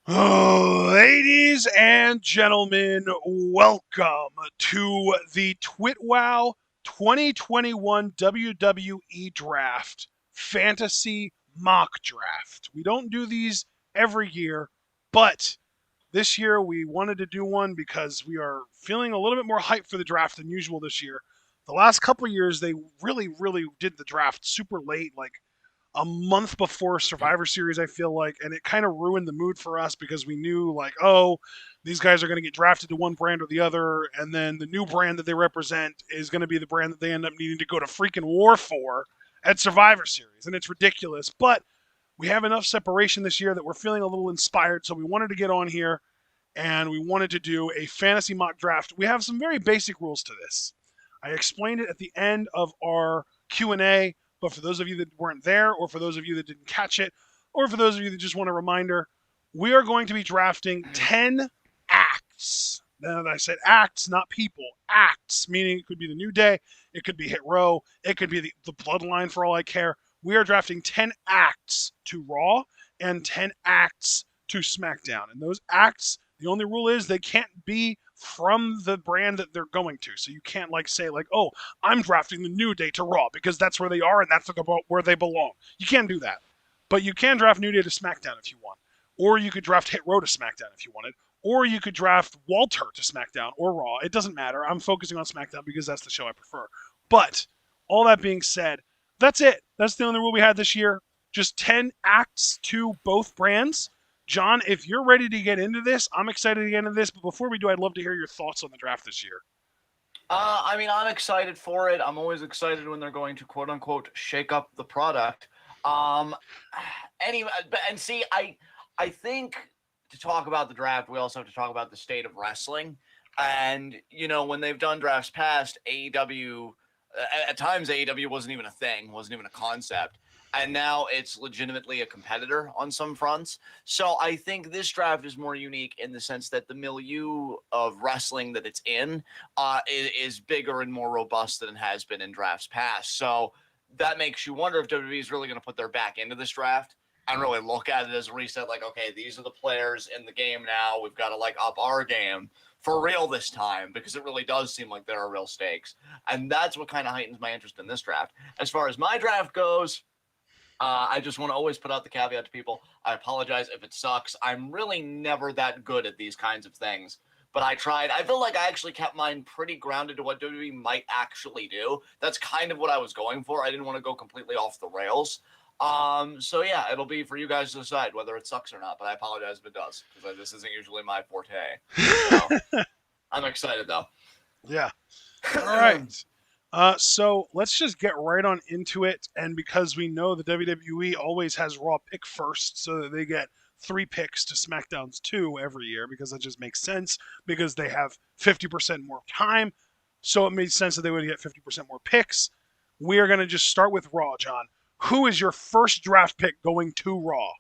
Oh, ladies and gentlemen, welcome to the TWitWoW 2021 WWE Draft Fantasy Mock Draft. We don't do these every year, but this year we wanted to do one because we are feeling a little bit more hype for the draft than usual this year. The last couple years, they really did the draft super late, like a month before Survivor Series, I feel like, and it kind of ruined the mood for us because we knew, like, oh, these guys are going to get drafted to one brand or the other, and then the new brand that they represent is going to be the brand that they end up needing to go to freaking war for at Survivor Series, and it's ridiculous. But we have enough separation this year that we're feeling a little inspired, so we wanted to get on here and we wanted to do a fantasy mock draft. We have some very basic rules to this. I explained it at the end of our Q&A, but for those of you that weren't there, or for those of you that didn't catch it, or for those of you that just want a reminder, we are going to be drafting 10 acts. Now, I said acts, not people. Acts, meaning it could be the New Day, it could be Hit Row, it could be the Bloodline for all I care. We are drafting 10 acts to Raw and 10 acts to SmackDown. And those acts, the only rule is they can't be from the brand that they're going to. So you can't say oh, I'm drafting the New Day to Raw because that's where they are and that's about where they belong. You can't do that. But you can draft New Day to SmackDown if you want. Or you could draft Hit Row to SmackDown if you wanted. Or you could draft Walter to SmackDown or Raw. It doesn't matter. I'm focusing on SmackDown because that's the show I prefer. But all that being said, that's it. That's the only rule we had this year. Just 10 acts to both brands. John, if you're ready to get into this, I'm excited to get into this. But before we do, I'd love to hear your thoughts on the draft this year. I'm excited for it. I'm always excited when they're going to quote unquote shake up the product. Anyway, and see, I think to talk about the draft, we also have to talk about the state of wrestling. And when they've done drafts past, AEW, at times AEW wasn't even a thing, wasn't even a concept. And now it's legitimately a competitor on some fronts. So I think this draft is more unique in the sense that the milieu of wrestling that it's in is bigger and more robust than it has been in drafts past. So that makes you wonder if WWE is really going to put their back into this draft and really look at it as a reset. Like, okay, these are the players in the game now. We've got to up our game for real this time, because it really does seem like there are real stakes. And that's what kind of heightens my interest in this draft. As far as my draft goes, I just want to always put out the caveat to people. I apologize if it sucks. I'm really never that good at these kinds of things, but I tried. I feel like I actually kept mine pretty grounded to what WWE might actually do. That's kind of what I was going for. I didn't want to go completely off the rails. So yeah, it'll be for you guys to decide whether it sucks or not, but I apologize if it does, because this isn't usually my forte. So I'm excited though. Yeah. All right. So let's just get right on into it. And because we know the WWE always has Raw pick first, so that they get 3 picks to SmackDown's 2 every year, because that just makes sense, because they have 50% more time. So it made sense that they would get 50% more picks. We are going to just start with Raw, John. Who is your first draft pick going to Raw?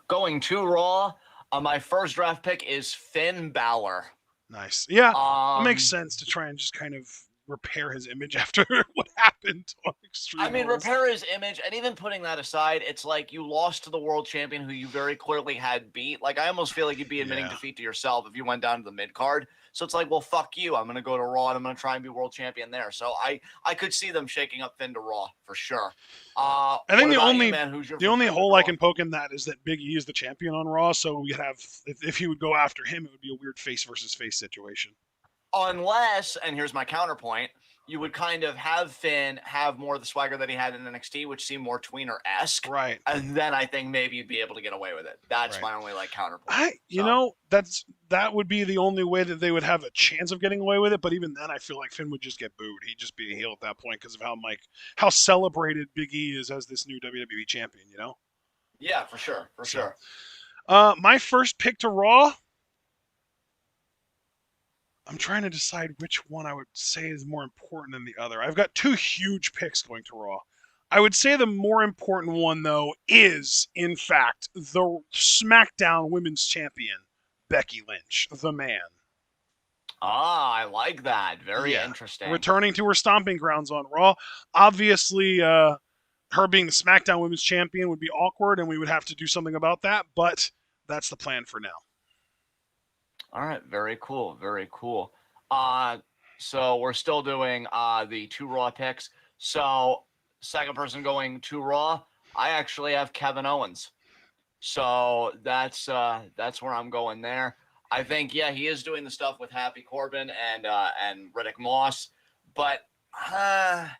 Going to Raw, my first draft pick is Finn Balor. Nice. Yeah, it makes sense to try and just kind of repair his image after what happened on Extreme I mean, Rules. repair his image, and even putting that aside, it's like you lost to the world champion who you very clearly had beat. Like, I almost feel like you'd be admitting defeat to yourself if you went down to the mid-card. So it's like, well, fuck you. I'm going to go to Raw, and I'm going to try and be world champion there. So I could see them shaking up Finn to Raw, for sure. I think the only hole I Raw? can poke in that is that Big E is the champion on Raw, so we'd have, if he would go after him, it would be a weird face versus face situation. Unless, and here's my counterpoint, you would kind of have Finn have more of the swagger that he had in NXT, which seemed more tweener-esque. Right. And then I think maybe you'd be able to get away with it. That's my only counterpoint. That would be the only way that they would have a chance of getting away with it. But even then, I feel like Finn would just get booed. He'd just be a heel at that point because of how celebrated Big E is as this new WWE champion. Yeah, for sure, sure. My first pick to Raw. I'm trying to decide which one I would say is more important than the other. I've got 2 huge picks going to Raw. I would say the more important one, though, is, in fact, the SmackDown Women's Champion, Becky Lynch, the man. I like that. Very interesting. Returning to her stomping grounds on Raw. Obviously, her being the SmackDown Women's Champion would be awkward, and we would have to do something about that, but that's the plan for now. All right, very cool, very cool. So we're still doing the 2 Raw picks. So second person going to Raw, I actually have Kevin Owens. So that's where I'm going there. I think he is doing the stuff with Happy Corbin and Riddick Moss, but I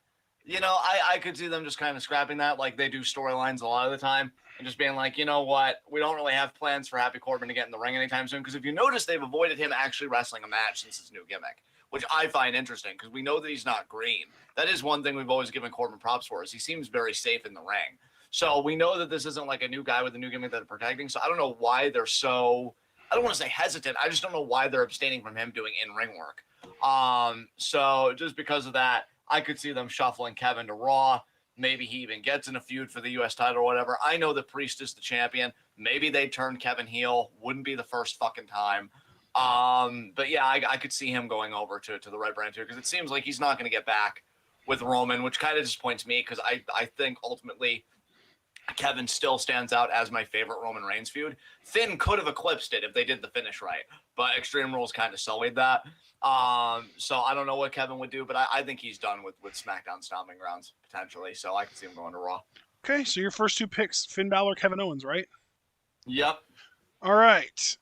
could see them just kind of scrapping that like they do storylines a lot of the time and just being like, you know what, we don't really have plans for Happy Corbin to get in the ring anytime soon, because if you notice, they've avoided him actually wrestling a match since his new gimmick, which I find interesting because we know that he's not green. That is one thing we've always given Corbin props for, is he seems very safe in the ring. So we know that this isn't like a new guy with a new gimmick that they're protecting. So I don't know why they're so, I don't want to say hesitant. I just don't know why they're abstaining from him doing in-ring work. So just because of that, I could see them shuffling Kevin to Raw. Maybe he even gets in a feud for the U.S. title or whatever. I know that Priest is the champion. Maybe they turn Kevin heel. Wouldn't be the first fucking time. But yeah, I could see him going over to the Red Brand too, because it seems like he's not going to get back with Roman, which kind of disappoints me, because I think ultimately Kevin still stands out as my favorite Roman Reigns feud. Finn could have eclipsed it if they did the finish right, but Extreme Rules kind of sullied that. So I don't know what Kevin would do, but I think he's done with SmackDown stomping grounds potentially. So I can see him going to Raw. Okay, so your first 2 picks, Finn Balor, Kevin Owens, right? Yep. All right.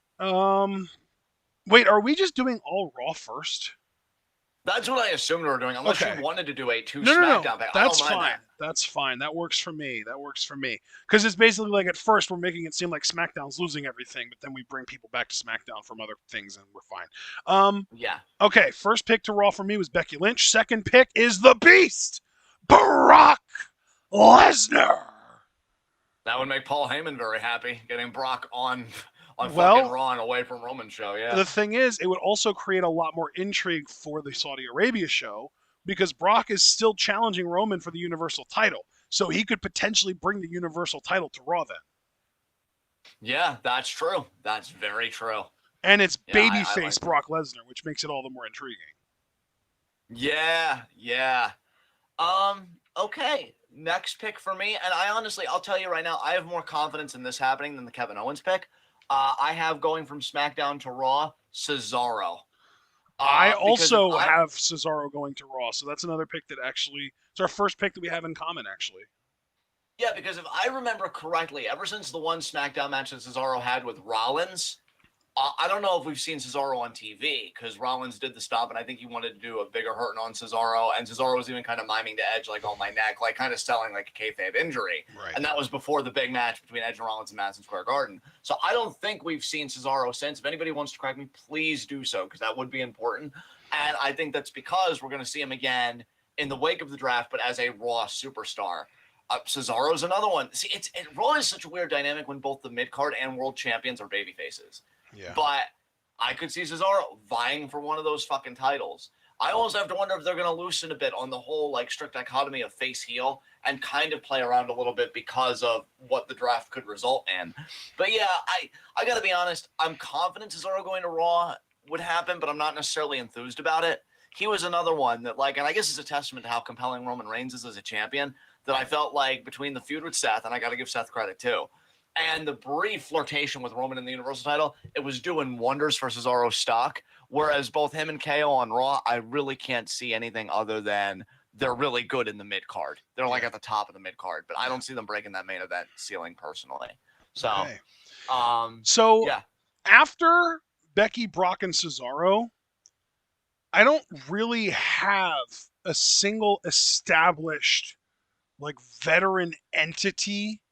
Wait, are we just doing all Raw first? That's what I assumed we were doing, unless you wanted to do a 2 no, SmackDown pick. That's I don't mind fine. that. That's fine. That works for me. Because it's basically like at first we're making it seem like SmackDown's losing everything, but then we bring people back to SmackDown from other things and we're fine. Yeah. Okay, first pick to Raw for me was Becky Lynch. Second pick is the Beast, Brock Lesnar. That would make Paul Heyman very happy, getting Brock on fucking Raw and away from Roman's show, yeah. The thing is, it would also create a lot more intrigue for the Saudi Arabia show, because Brock is still challenging Roman for the Universal title. So he could potentially bring the Universal title to Raw then. Yeah, that's true. That's very true. And it's babyface Brock Lesnar, which makes it all the more intriguing. Yeah. Okay. Next pick for me, and I'll tell you right now, I have more confidence in this happening than the Kevin Owens pick. I have going from SmackDown to Raw, Cesaro. I also have Cesaro going to Raw, so that's another pick that actually, it's our first pick that we have in common, actually. Yeah, because if I remember correctly, ever since the one SmackDown match that Cesaro had with Rollins, I don't know if we've seen Cesaro on TV, because Rollins did the stop, and I think he wanted to do a bigger hurting on Cesaro, and Cesaro was even kind of miming to Edge, like, on my neck, like kind of selling like a kayfabe injury. Right. And that was before the big match between Edge and Rollins in Madison Square Garden. So I don't think we've seen Cesaro since. If anybody wants to correct me, please do so, because that would be important. And I think that's because we're going to see him again in the wake of the draft, but as a Raw superstar. Cesaro's another one. See, Raw is such a weird dynamic when both the mid-card and world champions are babyfaces. Yeah. But I could see Cesaro vying for one of those fucking titles. I also have to wonder if they're going to loosen a bit on the whole like strict dichotomy of face heel and kind of play around a little bit because of what the draft could result in. But yeah, I got to be honest. I'm confident Cesaro going to Raw would happen, but I'm not necessarily enthused about it. He was another one that, like, and I guess it's a testament to how compelling Roman Reigns is as a champion, that I felt like between the feud with Seth, and I got to give Seth credit too, and the brief flirtation with Roman in the Universal title, it was doing wonders for Cesaro's stock. Whereas both him and KO on Raw, I really can't see anything other than they're really good in the mid card. They're like at the top of the mid card, but I don't see them breaking that main event ceiling personally. So, okay. After Becky, Brock, and Cesaro, I don't really have a single established like veteran entity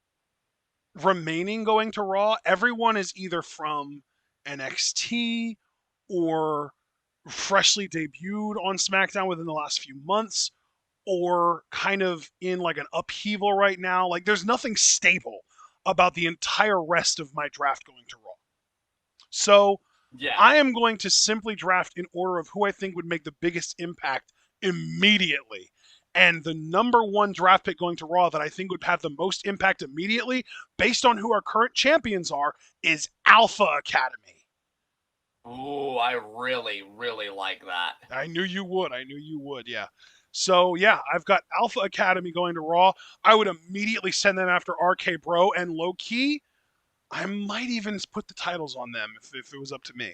remaining going to Raw. Everyone is either from NXT or freshly debuted on SmackDown within the last few months, or kind of in like an upheaval right now. Like there's nothing stable about the entire rest of my draft going to Raw. So I am going to simply draft in order of who I think would make the biggest impact immediately. And the number one draft pick going to Raw that I think would have the most impact immediately, based on who our current champions are, is Alpha Academy. Ooh, I really, really like that. I knew you would, yeah. So, yeah, I've got Alpha Academy going to Raw. I would immediately send them after RK Bro, and low-key, I might even put the titles on them if it was up to me.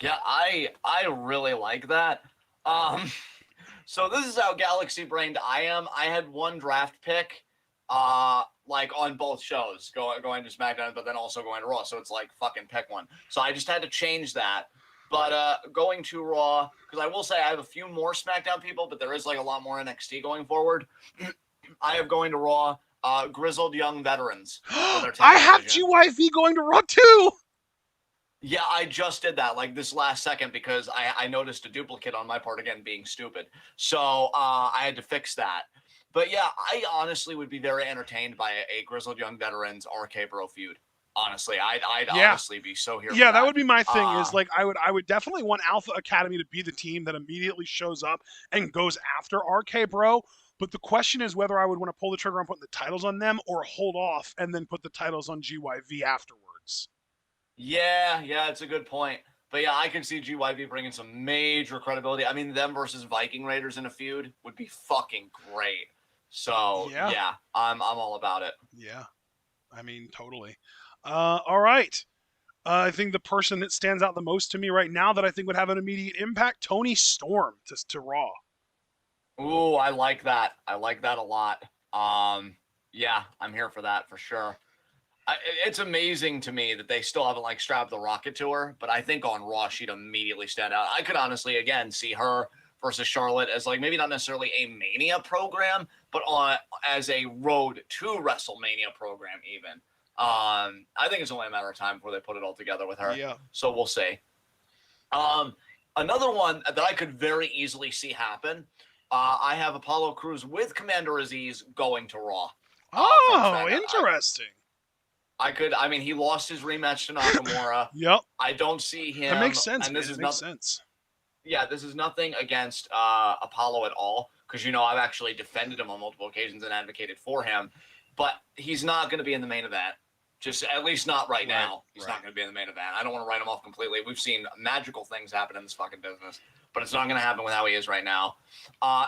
Yeah, I really like that. So this is how galaxy brained I am. I had one draft pick, like on both shows, going to SmackDown, but then also going to Raw. So it's like fucking pick one. So I just had to change that. But going to Raw, because I will say I have a few more SmackDown people, but there is like a lot more NXT going forward. I have going to Raw, grizzled young veterans. I have GYV going to Raw too. Yeah, I just did that like this last second because I noticed a duplicate on my part again being stupid. So I had to fix that. But yeah, I honestly would be very entertained by a grizzled young veterans RK Bro feud. Honestly, I'd honestly be so here. Yeah, for that would be my thing. Is like I would definitely want Alpha Academy to be the team that immediately shows up and goes after RK Bro. But the question is whether I would want to pull the trigger on putting the titles on them or hold off and then put the titles on GYV afterwards. Yeah, it's a good point. But yeah, I can see GYV bringing some major credibility. I mean, them versus Viking Raiders in a feud would be fucking great. So yeah I'm all about it. Yeah, I mean, totally. All right. I think the person that stands out the most to me right now that I think would have an immediate impact, Tony Storm to Raw. Ooh, I like that. I like that a lot. Yeah, I'm here for that for sure. It's amazing to me that they still haven't like strapped the rocket to her, but I think on Raw she'd immediately stand out. I could honestly again see her versus Charlotte as like maybe not necessarily a Mania program, but as a road to WrestleMania program even. I think it's only a matter of time before they put it all together with her. Yeah. So we'll see. Another one that I could very easily see happen. I have Apollo Crews with Commander Aziz going to Raw. Oh, interesting. I mean, he lost his rematch to Nakamura. Yep. I don't see him. That makes sense. And this makes sense. Yeah, this is nothing against Apollo at all, because I've actually defended him on multiple occasions and advocated for him, but he's not going to be in the main event. Just at least not right now. He's not going to be in the main event. I don't want to write him off completely. We've seen magical things happen in this fucking business, but it's not going to happen with how he is right now.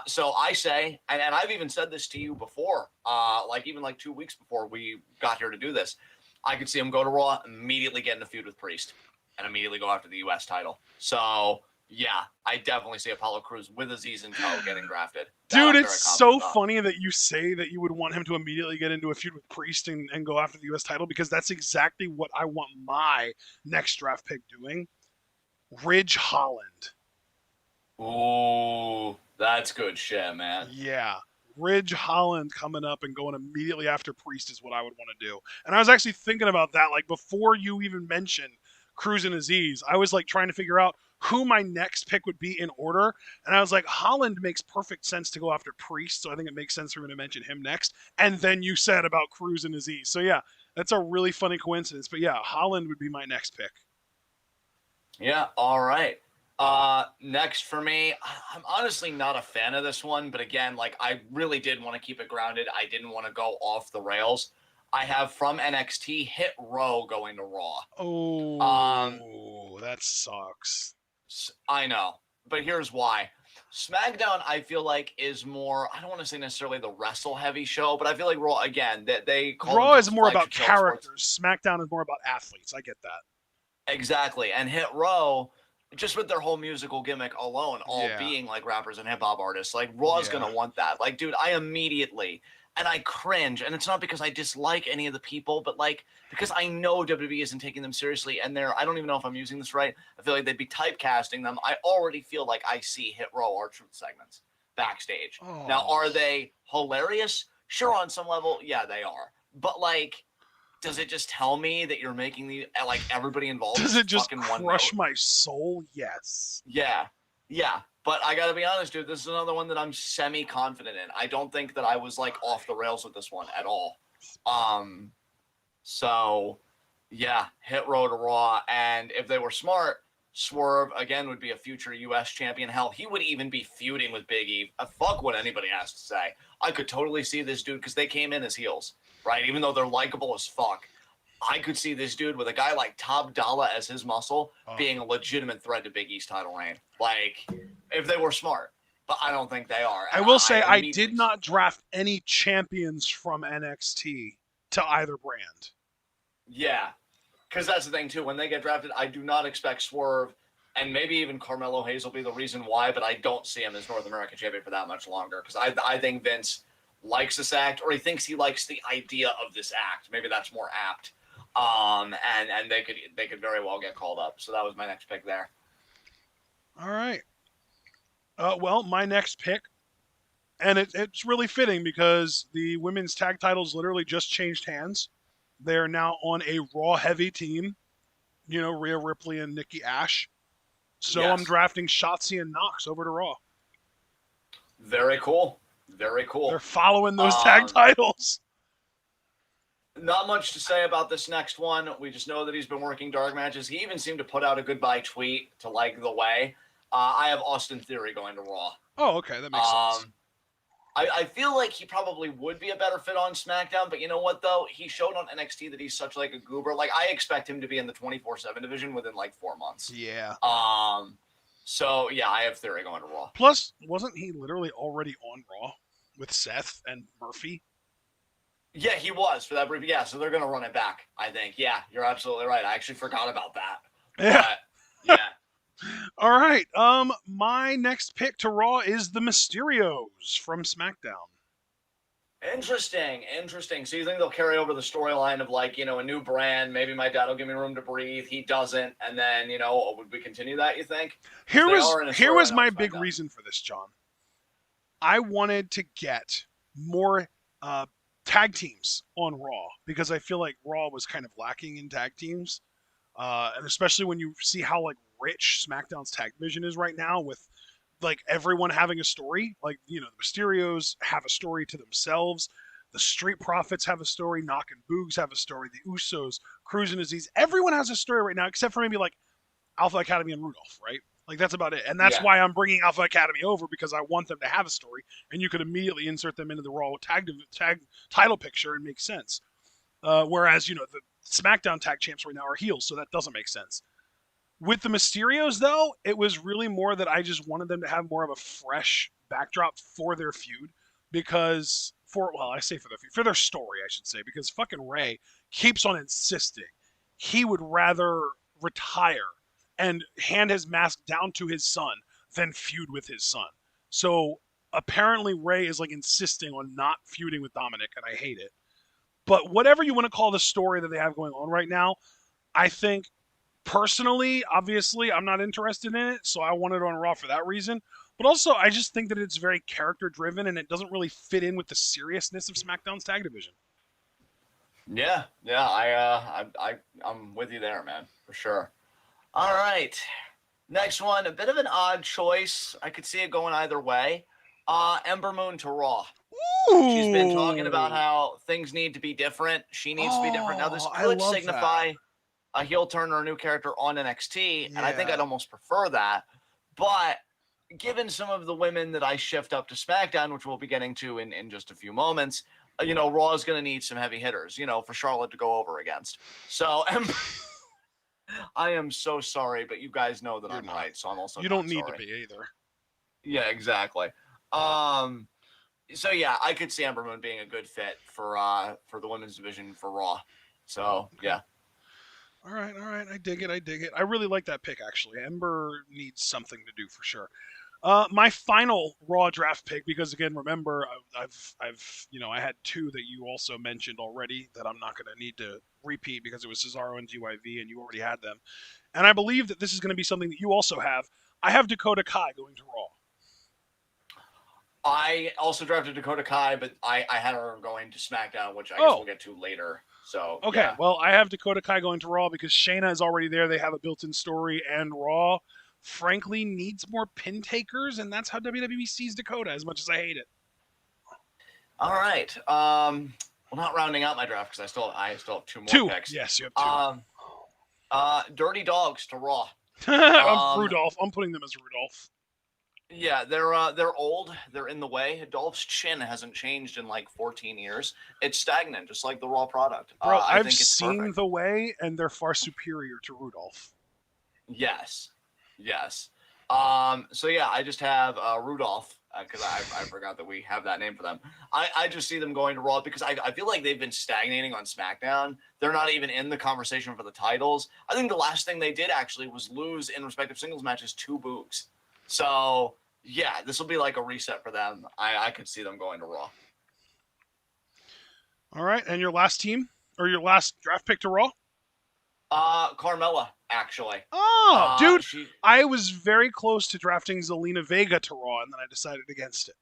So I say, and I've even said this to you before, like 2 weeks before we got here to do this, I could see him go to Raw, immediately get in a feud with Priest, and immediately go after the U.S. title. So yeah, I definitely see Apollo Crews with Aziz and tow getting drafted. Dude, it's so funny that you say that you would want him to immediately get into a feud with Priest and go after the U.S. title, because that's exactly what I want my next draft pick doing. Ridge Holland. Ooh, that's good shit, man. Yeah. Ridge Holland coming up and going immediately after Priest is what I would want to do. And I was actually thinking about that, like before you even mentioned Crews and Aziz, I was like trying to figure out who my next pick would be in order. And I was like, Holland makes perfect sense to go after Priest, so I think it makes sense for me to mention him next. And then you said about Crews and Aziz. So yeah, that's a really funny coincidence. But yeah, Holland would be my next pick. Yeah, all right. Next for me, I'm honestly not a fan of this one, but again, like I really did want to keep it grounded. I didn't want to go off the rails. I have from NXT Hit Row going to Raw. Oh, that sucks. I know, but here's why. SmackDown, I feel like, is more, I don't want to say necessarily the wrestle heavy show, but I feel like Raw, again, they call Raw is more about characters. SmackDown is more about athletes. I get that. Exactly. And Hit Row, just with their whole musical gimmick alone, all being like rappers and hip hop artists, like Raw is going to want that. Like, dude, I immediately, and I cringe, and it's not because I dislike any of the people, but like, because I know WWE isn't taking them seriously, and I don't even know if I'm using this right. I feel like they'd be typecasting them. I already feel like I see Hit Row or Truth segments backstage. Oh. Now, are they hilarious? Sure, on some level, yeah, they are. But like, does it just tell me that you're making the like everybody involved? Does it just crush my soul? Yes. Yeah. But I gotta be honest, dude. This is another one that I'm semi-confident in. I don't think that I was like off the rails with this one at all. So yeah, Hit Row to Raw, and if they were smart, Swerve again would be a future U.S. champion. Hell, he would even be feuding with Big E. Fuck what anybody has to say. I could totally see this dude because they came in as heels. Right, even though they're likable as fuck, I could see this dude with a guy like Top Dollar as his muscle being a legitimate threat to Big E's title reign. Like, if they were smart, but I don't think they are. I will say I did not draft any champions from NXT to either brand. Yeah, because that's the thing too. When they get drafted, I do not expect Swerve, and maybe even Carmelo Hayes will be the reason why. But I don't see him as North American champion for that much longer because I think Vince likes this act, or he thinks he likes the idea of this act. Maybe that's more apt. And they could very well get called up. So that was my next pick there. All right. Well, my next pick, and it's really fitting because the women's tag titles literally just changed hands. They're now on a Raw heavy team. You know, Rhea Ripley and Nikki Ash. So Yes. I'm drafting Shotzi and Knox over to Raw. Very cool. Very cool. They're following those tag titles. Not much to say about this next one. We just know that he's been working dark matches. He even seemed to put out a goodbye tweet to like the way. I have Austin Theory going to Raw. Oh, okay. That makes sense. I feel like he probably would be a better fit on SmackDown, but you know what, though? He showed on NXT that he's such like a goober. Like, I expect him to be in the 24/7 division within like 4 months. Yeah. So, yeah, I have Theory going to Raw. Plus, wasn't he literally already on Raw with Seth and Murphy? Yeah, he was for that brief. Yeah, so they're going to run it back, I think. Yeah, you're absolutely right. I actually forgot about that. Yeah. But, yeah. All right. My next pick to Raw is the Mysterios from SmackDown. Interesting. So you think they'll carry over the storyline of like, you know, a new brand, maybe my dad will give me room to breathe, he doesn't, and then, you know, would we continue that, you think? Here was my big reason for this, John. I wanted to get more tag teams on Raw because I feel like Raw was kind of lacking in tag teams. And especially when you see how like rich SmackDown's tag division is right now with like everyone having a story. Like, you know, the Mysterios have a story to themselves. The Street Profits have a story. Knock and Boogs have a story. The Usos, Cruz and Aziz. Everyone has a story right now except for maybe like Alpha Academy and Rudolph, right? Like that's about it. And that's why I'm bringing Alpha Academy over because I want them to have a story. And you could immediately insert them into the Raw tag title picture and make sense. Whereas, you know, the SmackDown tag champs right now are heels, so that doesn't make sense. With the Mysterios, though, it was really more that I just wanted them to have more of a fresh backdrop for their feud because for their story, I should say, because fucking Ray keeps on insisting he would rather retire and hand his mask down to his son than feud with his son. So apparently Ray is like insisting on not feuding with Dominic, and I hate it. But whatever you want to call the story that they have going on right now, I think personally, obviously, I'm not interested in it, so I want it on Raw for that reason. But also, I just think that it's very character driven and it doesn't really fit in with the seriousness of SmackDown's tag division. Yeah, I'm with you there, man, for sure. All right, next one, a bit of an odd choice. I could see it going either way. Ember Moon to Raw. Ooh. She's been talking about how things need to be different. She needs to be different. Now, this could signify a heel turn or a new character on NXT, and I think I'd almost prefer that. But given some of the women that I shift up to SmackDown, which we'll be getting to in just a few moments, you know, Raw is going to need some heavy hitters, you know, for Charlotte to go over against. So I am so sorry, but you guys know that I'm right, so I'm also You don't need to be either. Yeah, exactly. So yeah, I could see Ember Moon being a good fit for the women's division for Raw. So yeah. All right. I dig it. I really like that pick actually. Ember needs something to do for sure. My final Raw draft pick, because again, remember, I've you know, I had two that you also mentioned already that I'm not going to need to repeat because it was Cesaro and GYV, and you already had them. And I believe that this is going to be something that you also have. I have Dakota Kai going to Raw. I also drafted Dakota Kai, but I had her going to SmackDown, which I guess we'll get to later. So okay, yeah. Well, I have Dakota Kai going to Raw because Shayna is already there. They have a built-in story, and Raw, frankly, needs more pin takers, and that's how WWE sees Dakota. As much as I hate it. All right. Well, not rounding out my draft because I still have two more picks. Yes, you have two. Dirty Dogs to Raw. Rudolph. I'm putting them as Rudolph. Yeah, they're old. They're in the way. Dolph's chin hasn't changed in like 14 years. It's stagnant, just like the Raw product. Bro, I've seen the way, and they're far superior to Rudolph. Yes. So yeah, I just have Rudolph because I forgot that we have that name for them. I just see them going to Raw because I feel like they've been stagnating on SmackDown. They're not even in the conversation for the titles. I think the last thing they did actually was lose in respective singles matches to Boogs. So yeah, this will be like a reset for them. I could see them going to Raw. All right, and your last team or your last draft pick to Raw? Carmella, actually. Oh, dude, She I was very close to drafting Zelina Vega to Raw, and then I decided against it.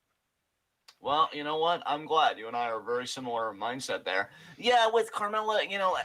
Well, you know what? I'm glad you and I are very similar mindset there. Yeah, with Carmella, you know,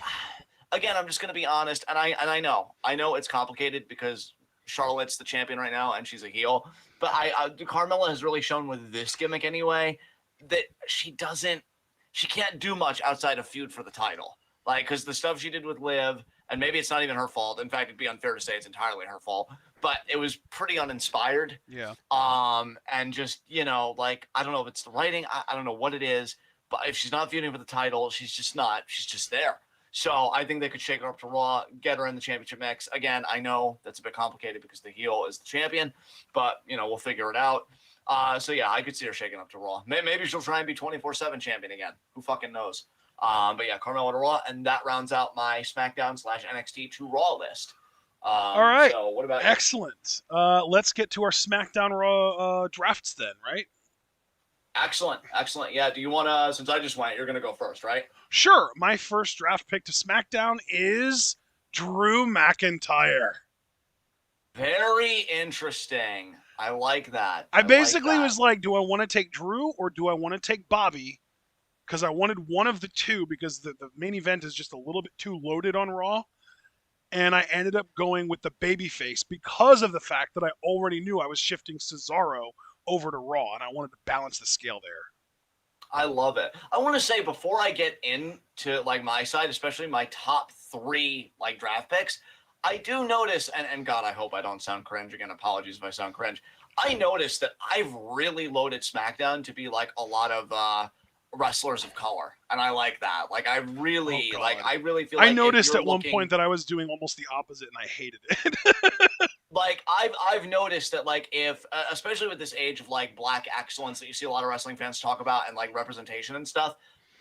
again, I'm just gonna be honest, and I know it's complicated because Charlotte's the champion right now and she's a heel, but Carmella has really shown with this gimmick anyway that she can't do much outside of feud for the title, like because the stuff she did with Liv. And maybe it's not even her fault. In fact, it'd be unfair to say it's entirely her fault. But it was pretty uninspired. Yeah. And just, you know, like, I don't know if it's the writing. I don't know what it is. But if she's not feuding for the title, she's just not. She's just there. So I think they could shake her up to Raw, get her in the championship mix. Again, I know that's a bit complicated because the heel is the champion. But, you know, we'll figure it out. So, yeah, I could see her shaking up to Raw. Maybe she'll try and be 24/7 champion again. Who fucking knows? But yeah, Carmella to Raw, and that rounds out my SmackDown / NXT to Raw list. All right. So what about excellent? Let's get to our SmackDown Raw drafts then, right? Excellent. Yeah. Do you want to? Since I just went, you're gonna go first, right? Sure. My first draft pick to SmackDown is Drew McIntyre. Very interesting. I like that. I basically was like, do I want to take Drew or do I want to take Bobby? Because I wanted one of the two because the main event is just a little bit too loaded on Raw. And I ended up going with the babyface because of the fact that I already knew I was shifting Cesaro over to Raw, and I wanted to balance the scale there. I love it. I want to say before I get into like my side, especially my top 3 like draft picks, I do notice, and God, I hope I don't sound cringe again. Apologies if I sound cringe. I noticed that I've really loaded SmackDown to be like a lot of wrestlers of color, and I like that. Like I really feel like I noticed at one point that I was doing almost the opposite, and I hated it. Like I've noticed that like if especially with this age of like black excellence that you see a lot of wrestling fans talk about and like representation and stuff,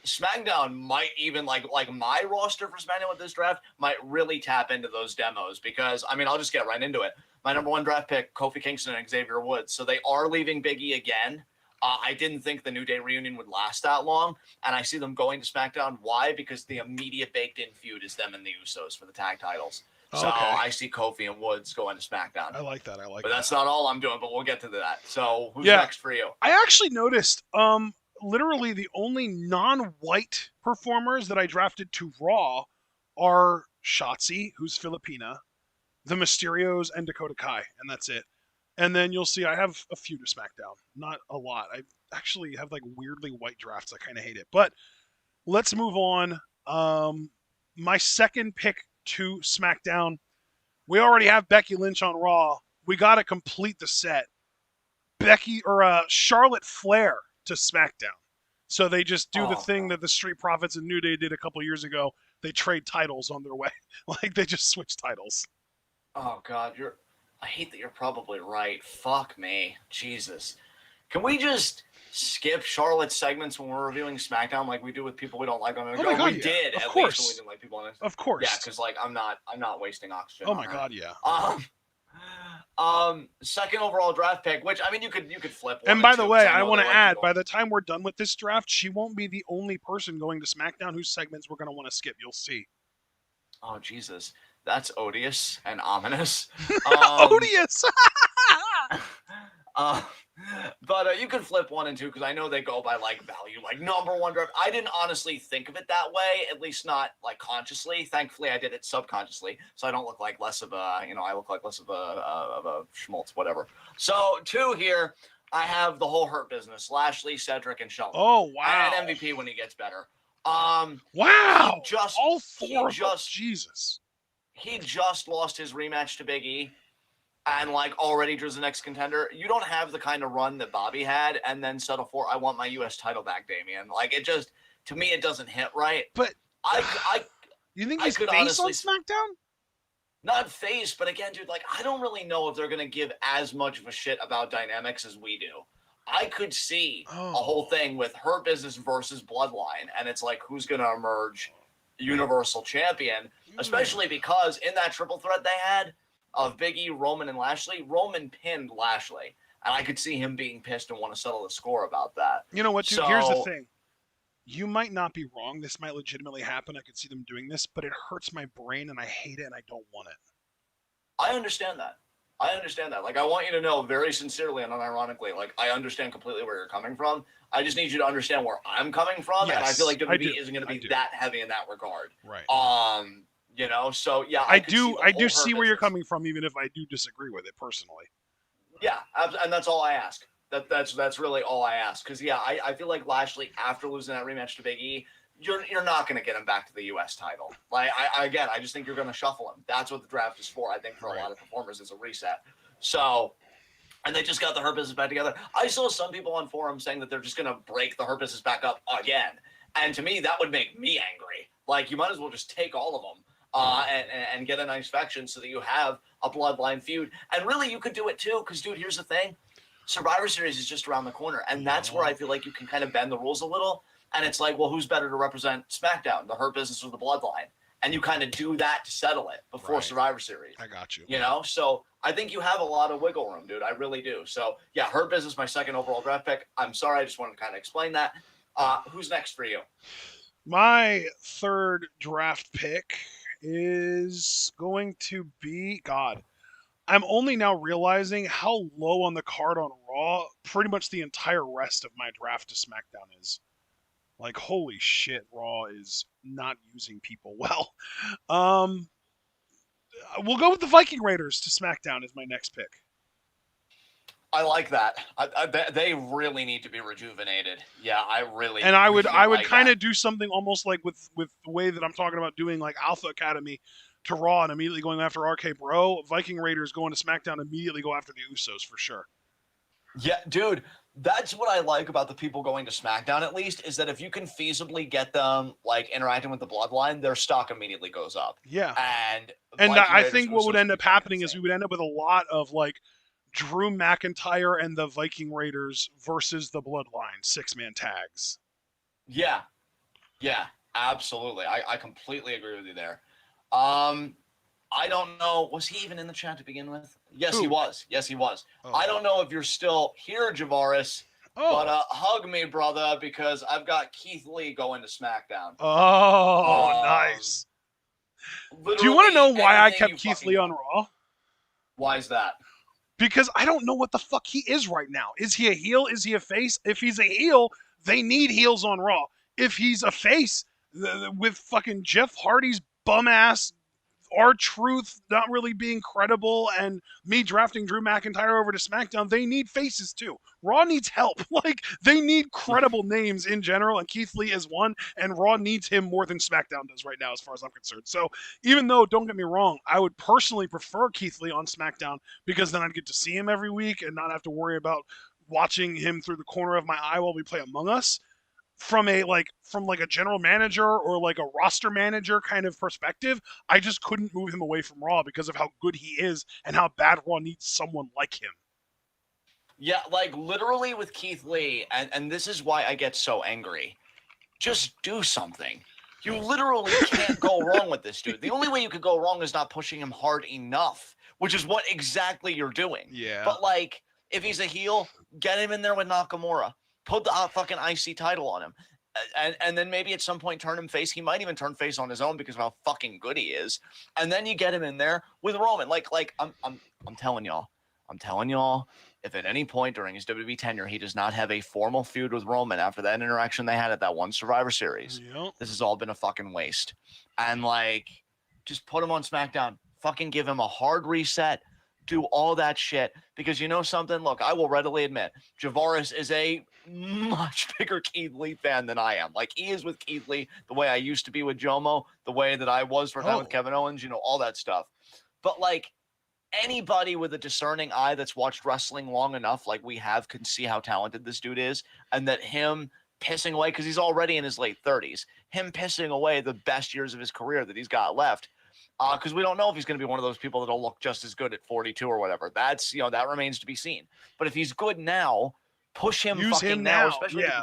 SmackDown might even like my roster for SmackDown with this draft might really tap into those demos because I mean I'll just get right into it. My number 1 draft pick, Kofi Kingston and Xavier Woods. So they are leaving Big E again. I didn't think the New Day reunion would last that long, and I see them going to SmackDown. Why? Because the immediate baked-in feud is them and the Usos for the tag titles. So I see Kofi and Woods going to SmackDown. I like that. But that's not all I'm doing, but we'll get to that. So who's next for you? I actually noticed literally the only non-white performers that I drafted to Raw are Shotzi, who's Filipina, the Mysterios, and Dakota Kai, and that's it. And then you'll see I have a few to SmackDown. Not a lot. I actually have like weirdly white drafts. I kind of hate it. But let's move on. My second pick to SmackDown. We already have Becky Lynch on Raw. We got to complete the set. Charlotte Flair to SmackDown. So they just do the thing that the Street Profits and New Day did a couple years ago. They trade titles on their way. Like they just switch titles. Oh God, I hate that you're probably right. Fuck me. Jesus. Can we just skip Charlotte's segments when we're reviewing SmackDown like we do with people we don't like on the show? We did, at least when we didn't like people on it. Of course. Yeah, because like I'm not wasting oxygen. Oh my God, yeah. Second overall draft pick, which I mean you could flip. And by the way, I want to add, by the time we're done with this draft, she won't be the only person going to SmackDown whose segments we're going to want to skip. You'll see. Oh Jesus. That's odious and ominous. Odious. But you can flip 1 and 2 because I know they go by like value, like number 1 draft. I didn't honestly think of it that way, at least not like consciously. Thankfully, I did it subconsciously, so I don't look like less of a, I look like less of a schmaltz, whatever. So 2 here, I have the whole Hurt Business: Lashley, Cedric, and Shelton. Oh wow! And MVP when he gets better. Wow! All 4 of them. Jesus. He just lost his rematch to Big E and like already drew the next contender. You don't have the kind of run that Bobby had and then settle for I want my US title back, Damian. Like it just to me it doesn't hit right. But I you think he's face on SmackDown? not face, but again, dude, like, I don't really know if they're going to give as much of a shit about dynamics as we do. I could see a whole thing with Hurt Business versus Bloodline, and it's like, who's going to emerge Universal Champion, especially because in that triple threat they had of Big E, Roman, and Lashley, Roman pinned Lashley, and I could see him being pissed and want to settle the score about that. You know what, dude? Here's the thing. You might not be wrong. This might legitimately happen. I could see them doing this, but it hurts my brain, and I hate it, and I don't want it. I understand that. Like, I want you to know very sincerely and unironically, like, I understand completely where you're coming from. I just need you to understand where I'm coming from, and I feel like WWE isn't going to be that heavy in that regard. Right. You know, so yeah. I do see where you're coming from, even if I do disagree with it personally. Yeah, and that's all I ask. That's really all I ask. Because yeah, I feel like Lashley, after losing that rematch to Big E, you're not going to get him back to the U.S. title. Like, I just think you're going to shuffle him. That's what the draft is for. I think for a lot of performers, it's a reset. So, and they just got the Hurt Business back together. I saw some people on forums saying that they're just going to break the Hurt Business back up again. And to me, that would make me angry. Like, you might as well just take all of them and get a nice faction so that you have a bloodline feud. And really, you could do it too, because, dude, here's the thing. Survivor Series is just around the corner, and that's where I feel like you can kind of bend the rules a little. And it's like, well, who's better to represent SmackDown, the Hurt Business or the Bloodline? And you kind of do that to settle it before Survivor Series. I got you. You know? So I think you have a lot of wiggle room, dude. I really do. So, yeah, Hurt Business, my second overall draft pick. I'm sorry. I just wanted to kind of explain that. Who's next for you? My third draft pick is going to be... God. I'm only now realizing how low on the card on Raw pretty much the entire rest of my draft to SmackDown is. Like, holy shit, Raw is not using people well. We'll go with the Viking Raiders to SmackDown as my next pick. I like that. They really need to be rejuvenated. Yeah, I really. And I would kind of do something almost like with the way that I'm talking about doing, like Alpha Academy to Raw and immediately going after RK Bro. Viking Raiders going to SmackDown, immediately go after the Usos for sure. Yeah, dude. That's what I like about the people going to SmackDown, at least, is that if you can feasibly get them, like, interacting with the Bloodline, their stock immediately goes up. Yeah. And I think what would end up happening is we would end up with a lot of, like, Drew McIntyre and the Viking Raiders versus the Bloodline 6-man tags. Yeah. Yeah, absolutely. I completely agree with you there. I don't know. Was he even in the chat to begin with? Yes, he was. Oh. I don't know if you're still here, Javaris, but hug me, brother, because I've got Keith Lee going to SmackDown. Oh, nice. Do you want to know why I kept Keith Lee on Raw? Why is that? Because I don't know what the fuck he is right now. Is he a heel? Is he a face? If he's a heel, they need heels on Raw. If he's a face, with fucking Jeff Hardy's bum-ass R-Truth not really being credible and me drafting Drew McIntyre over to SmackDown, they need faces too. Raw needs help. Like, they need credible names in general, and Keith Lee is one, and Raw needs him more than SmackDown does right now as far as I'm concerned. So even though, don't get me wrong, I would personally prefer Keith Lee on SmackDown because then I'd get to see him every week and not have to worry about watching him through the corner of my eye while we play Among Us. From a general manager or like a roster manager kind of perspective, I just couldn't move him away from Raw because of how good he is and how bad Raw needs someone like him. Yeah, like literally with Keith Lee, and this is why I get so angry. Just do something. You literally can't go wrong with this dude. The only way you could go wrong is not pushing him hard enough, which is what exactly you're doing. Yeah. But like, if he's a heel, get him in there with Nakamura. Put the fucking IC title on him. And then maybe at some point turn him face. He might even turn face on his own because of how fucking good he is. And then you get him in there with Roman. Like I'm telling y'all. If at any point during his WWE tenure he does not have a formal feud with Roman after that interaction they had at that one Survivor Series, this has all been a fucking waste. And like, just put him on SmackDown. Fucking give him a hard reset. Do all that shit, because you know something? Look, I will readily admit, Javaris is a much bigger Keith Lee fan than I am. Like, he is with Keith Lee the way I used to be with Jomo, the way that I was for a time with Kevin Owens, you know, all that stuff. But, like, anybody with a discerning eye that's watched wrestling long enough, like we have, can see how talented this dude is, and that him pissing away, because he's already in his late 30s, him pissing away the best years of his career that he's got left. Because we don't know if he's going to be one of those people that'll look just as good at 42 or whatever. That's, that remains to be seen. But if he's good now, push him Use fucking him now, now. especially. Yeah.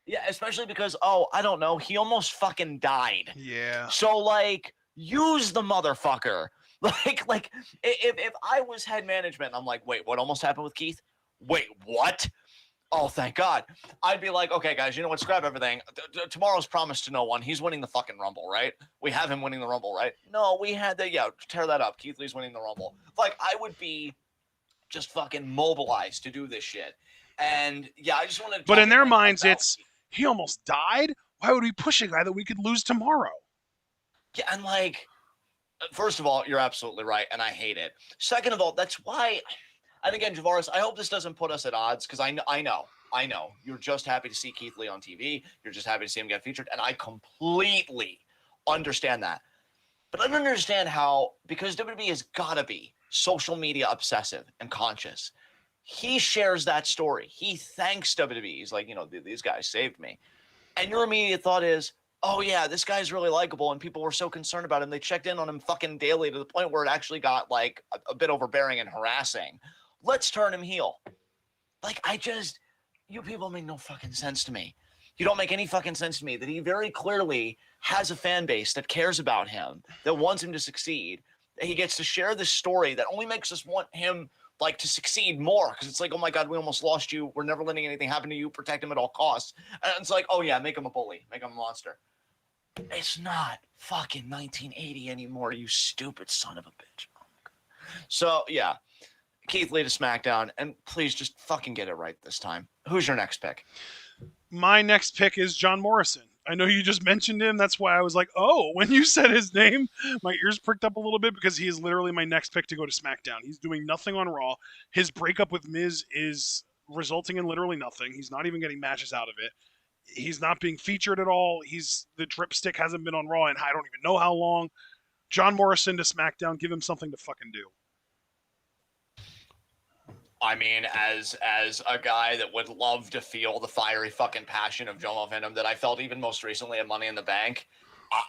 Yeah, especially because, I don't know, he almost fucking died. Yeah. So, like, use the motherfucker. Like, if I was head management, I'm like, wait, what almost happened with Keith? Wait, what? Oh, thank God. I'd be like, okay, guys, you know what? Scrap everything. Tomorrow's promised to no one. He's winning the fucking Rumble, right? We have him winning the Rumble, right? No, we had the, tear that up. Keith Lee's winning the Rumble. Like, I would be just fucking mobilized to do this shit. And, I just wanted to But in their minds, it's, he almost died? Why would we push a guy that we could lose tomorrow? Yeah, and like, first of all, you're absolutely right, and I hate it. Second of all, that's why, and again, Javaris, I hope this doesn't put us at odds, because I know. You're just happy to see Keith Lee on TV. You're just happy to see him get featured, and I completely understand that. But I don't understand how, because WWE has got to be social media obsessive and conscious. He shares that story. He thanks WWE. He's like, these guys saved me. And your immediate thought is, oh, yeah, this guy's really likable, and people were so concerned about him. They checked in on him fucking daily to the point where it actually got, like, a bit overbearing and harassing. Let's turn him heel. Like, you people make no fucking sense to me. You don't make any fucking sense to me that he very clearly has a fan base that cares about him, that wants him to succeed. He gets to share this story that only makes us want him, like, to succeed more, because it's like, oh my God, we almost lost you. We're never letting anything happen to you. Protect him at all costs. And it's like, oh yeah, make him a bully. Make him a monster. It's not fucking 1980 anymore, you stupid son of a bitch. Oh my God. So, Keith Lee to SmackDown, and please just fucking get it right this time. Who's your next pick? My next pick is John Morrison. I know you just mentioned him. That's why I was like, oh, when you said his name, my ears pricked up a little bit, because he is literally my next pick to go to SmackDown. He's doing nothing on Raw. His breakup with Miz is resulting in literally nothing. He's not even getting matches out of it. He's not being featured at all. The dripstick hasn't been on Raw, and I don't even know how long. John Morrison to SmackDown. Give him something to fucking do. I mean, as a guy that would love to feel the fiery fucking passion of Joe Venom that I felt even most recently at Money in the Bank,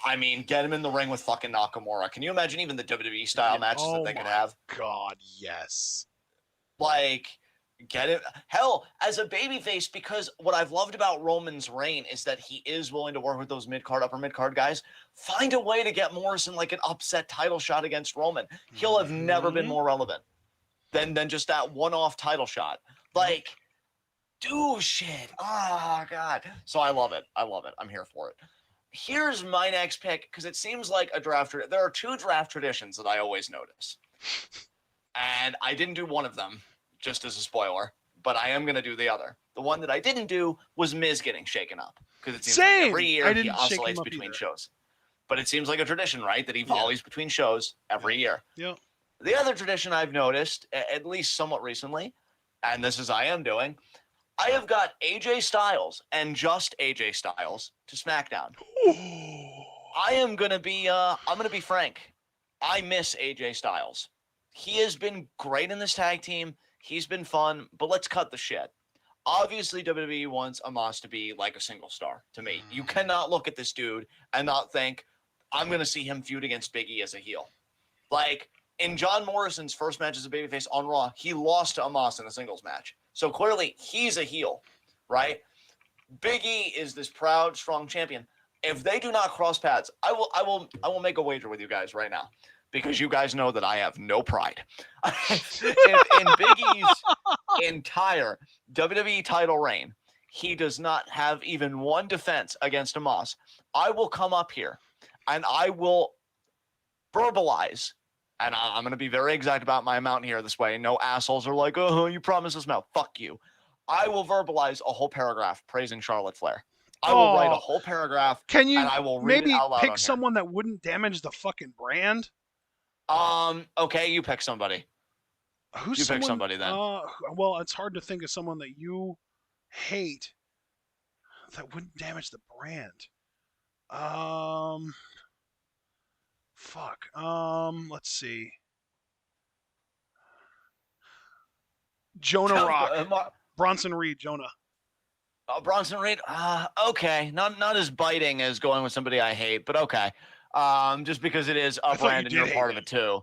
I mean, get him in the ring with fucking Nakamura. Can you imagine even the WWE style matches that they could have? God, yes. Like, get it. Hell, as a babyface, because what I've loved about Roman's reign is that he is willing to work with those mid-card, upper mid-card guys. Find a way to get Morrison like an upset title shot against Roman. He'll have never been more relevant than just that one-off title shot. Like, do shit. Oh, God. So I love it. I'm here for it. Here's my next pick, because it seems like a draft. There are two draft traditions that I always notice. And I didn't do one of them, just as a spoiler, but I am going to do the other. The one that I didn't do was Miz getting shaken up, because it seems like every year he oscillates between shows. But it seems like a tradition, right, that he volleys between shows every year. Yeah. The other tradition I've noticed, at least somewhat recently, and this is I am doing, I have got AJ Styles and just AJ Styles to SmackDown. I am going to be, I'm going to be frank. I miss AJ Styles. He has been great in this tag team. He's been fun, but let's cut the shit. Obviously, WWE wants Amos to be like a single star to me. You cannot look at this dude and not think, I'm going to see him feud against Big E as a heel. Like, in John Morrison's first match as a babyface on Raw, he lost to Amos in a singles match. So clearly, he's a heel, right? Big E is this proud, strong champion. If they do not cross paths, I will make a wager with you guys right now, because you guys know that I have no pride. in Big E's entire WWE title reign, he does not have even one defense against Amos. I will come up here and I will verbalize, and I'm going to be very exact about my amount here this way. No assholes are like, oh, you promised us amount. Fuck you. I will verbalize a whole paragraph praising Charlotte Flair. I will write a whole paragraph. Can you and I will read maybe it out loud pick someone that wouldn't damage the fucking brand? Okay, you pick somebody. Pick somebody then. Well, it's hard to think of someone that you hate that wouldn't damage the brand. Fuck. Let's see. Jonah Rock. Bronson Reed, Jonah. Bronson Reed, okay, not as biting as going with somebody I hate, but okay. Just because it is a brand and you're a part of it too.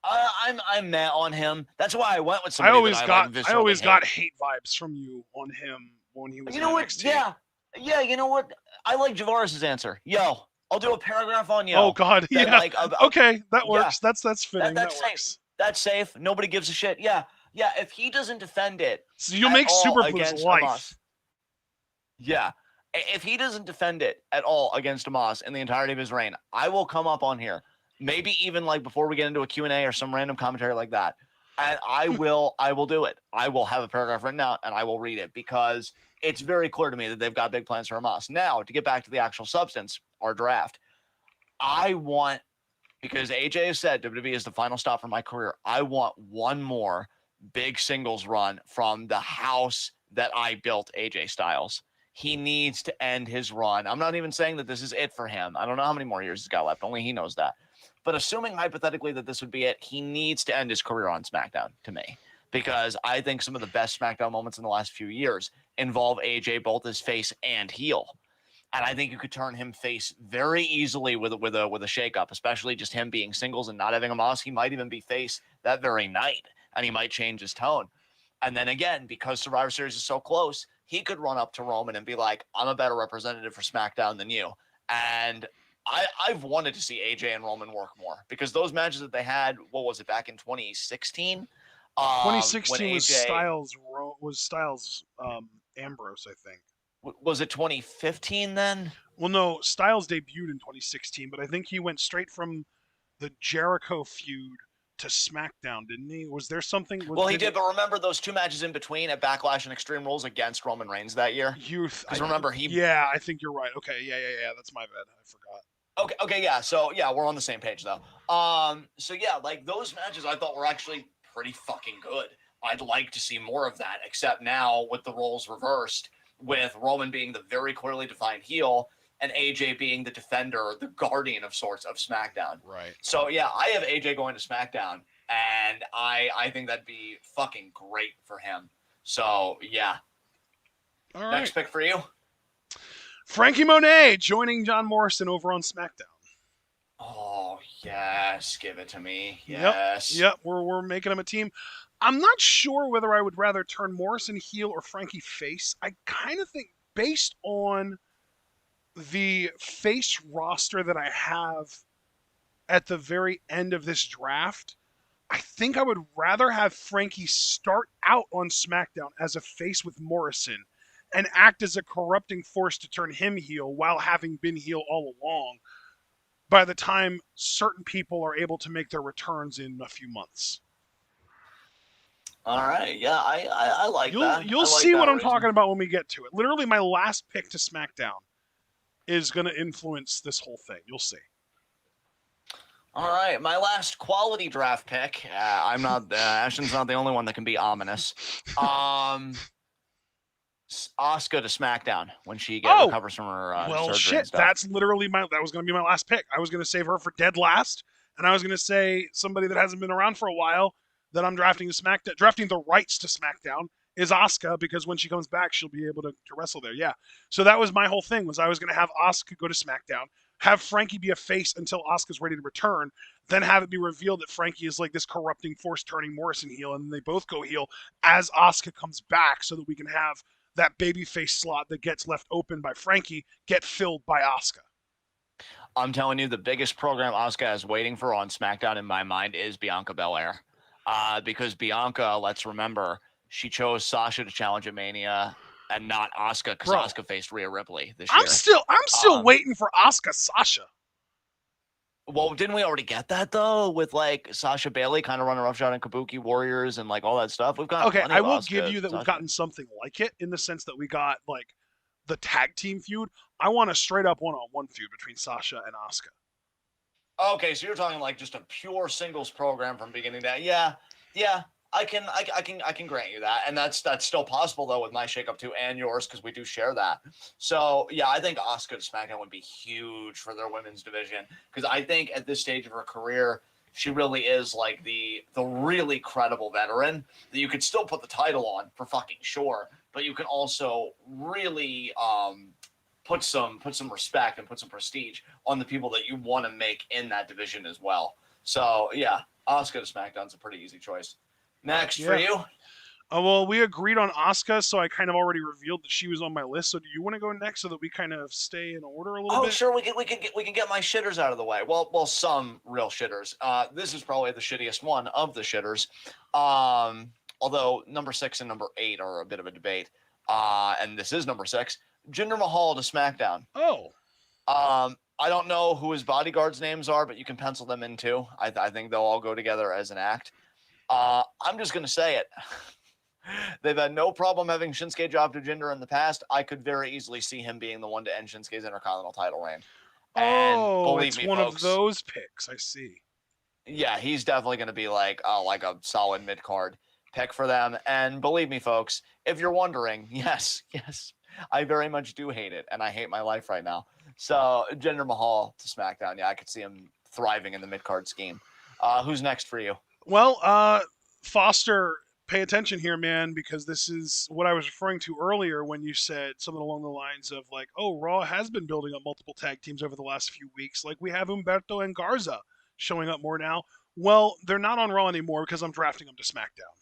I'm mad on him. That's why I went with somebody that I like viscerally I always hate. got hate vibes from you on him when he was in NXT. Yeah. You know what? I like Javaris's answer. Yo, I'll do a paragraph on Yo. Oh God, yeah. Like, okay, that works. Yeah, that's fitting. that's that safe. Works. That's safe. Nobody gives a shit. Yeah. If he doesn't defend it, so you'll make Superblue's life. Amos, yeah. If he doesn't defend it at all against Amos in the entirety of his reign, I will come up on here. Maybe even like before we get into a Q&A or some random commentary like that. And I will do it. I will have a paragraph written out and I will read it because it's very clear to me that they've got big plans for Amos. Now, to get back to the actual substance, our draft, I want, because AJ has said WWE is the final stop for my career, I want one more big singles run from the house that I built, AJ Styles. He needs to end his run. I'm not even saying that this is it for him. I don't know how many more years he's got left. Only he knows that. But assuming hypothetically that this would be it, he needs to end his career on SmackDown to me. Because I think some of the best SmackDown moments in the last few years involve AJ both as face and heel. And I think you could turn him face very easily with a shakeup, especially just him being singles and not having a Moss. He might even be face that very night, and he might change his tone. And then again, because Survivor Series is so close, he could run up to Roman and be like, I'm a better representative for SmackDown than you. And I've wanted to see AJ and Roman work more because those matches that they had, what was it, back in 2016? 2016 was Styles Ambrose, I think. Was it 2015 then? Well, no, Styles debuted in 2016, but I think he went straight from the Jericho feud to SmackDown, didn't he? Was there something? Well, he did, but remember those two matches in between at Backlash and Extreme Rules against Roman Reigns that year? Because remember, Yeah, I think you're right. Okay, yeah. That's my bad. I forgot. Okay, yeah. So, yeah, we're on the same page, though. So, yeah, like, those matches I thought were actually pretty fucking good. I'd like to see more of that, except now with the roles reversed, with Roman being the very clearly defined heel and AJ being the defender, the guardian of sorts of SmackDown. Right. So, yeah, I have AJ going to SmackDown, and I think that'd be fucking great for him. So, yeah. All right. Next pick for you? Frankie Monet joining John Morrison over on SmackDown. Oh, yes. Give it to me. Yes. Yep. We're making him a team. I'm not sure whether I would rather turn Morrison heel or Frankie face. I kind of think based on the face roster that I have at the very end of this draft, I think I would rather have Frankie start out on SmackDown as a face with Morrison and act as a corrupting force to turn him heel while having been heel all along by the time certain people are able to make their returns in a few months. All right. Yeah, I like that. You'll see what I'm talking about when we get to it. Literally, my last pick to SmackDown is going to influence this whole thing. You'll see. All right. My last quality draft pick. I'm not. Ashton's not the only one that can be ominous. Asuka to SmackDown when she recovers from her surgery. Shit. That's literally that was going to be my last pick. I was going to save her for dead last, and I was going to say somebody that hasn't been around for a while that I'm drafting the rights to SmackDown is Asuka, because when she comes back, she'll be able to wrestle there. Yeah. So that was my whole thing, was I was going to have Asuka go to SmackDown, have Frankie be a face until Asuka's ready to return, then have it be revealed that Frankie is like this corrupting force turning Morrison heel, and then they both go heel as Asuka comes back so that we can have that babyface slot that gets left open by Frankie get filled by Asuka. I'm telling you, the biggest program Asuka is waiting for on SmackDown in my mind is Bianca Belair. Because Bianca, let's remember, she chose Sasha to challenge at Mania and not Asuka, because Asuka faced Rhea Ripley this year. I'm still waiting for Asuka Sasha. Well, didn't we already get that though, with like Sasha Bailey kind of running roughshod in Kabuki Warriors and like all that stuff? We've got I will give you that we've gotten something like it in the sense that we got like the tag team feud. I want a straight up one-on-one feud between Sasha and Asuka. Okay, so you're talking like just a pure singles program from beginning to end. Yeah, I can grant you that, and that's still possible though with my shakeup too and yours, because we do share that. So yeah, I think Asuka to SmackDown would be huge for their women's division, because I think at this stage of her career, she really is like the really credible veteran that you could still put the title on for fucking sure, but you can also really put some respect and put some prestige on the people that you want to make in that division as well. So yeah, Asuka to SmackDown's a pretty easy choice. Next for you. Well, we agreed on Asuka, so I kind of already revealed that she was on my list. So do you want to go next so that we kind of stay in order a little bit? Oh, sure. We can get my shitters out of the way. Well, some real shitters. This is probably the shittiest one of the shitters. Although number 6 and number 8 are a bit of a debate. And this is number 6. Jinder Mahal to SmackDown. Oh. I don't know who his bodyguards' names are, but you can pencil them in too. I think they'll all go together as an act. I'm just gonna say it. They've had no problem having Shinsuke drop to Jinder in the past. I could very easily see him being the one to end Shinsuke's Intercontinental title reign. And it's one of those picks. I see. Yeah, he's definitely going to be like a solid mid-card pick for them. And believe me, folks, if you're wondering, yes, I very much do hate it, and I hate my life right now. So Jinder Mahal to SmackDown. Yeah, I could see him thriving in the mid-card scheme. Who's next for you? Well, Foster, pay attention here, man, because this is what I was referring to earlier when you said something along the lines of like, oh, Raw has been building up multiple tag teams over the last few weeks. Like we have Humberto and Garza showing up more now. Well, they're not on Raw anymore because I'm drafting them to SmackDown.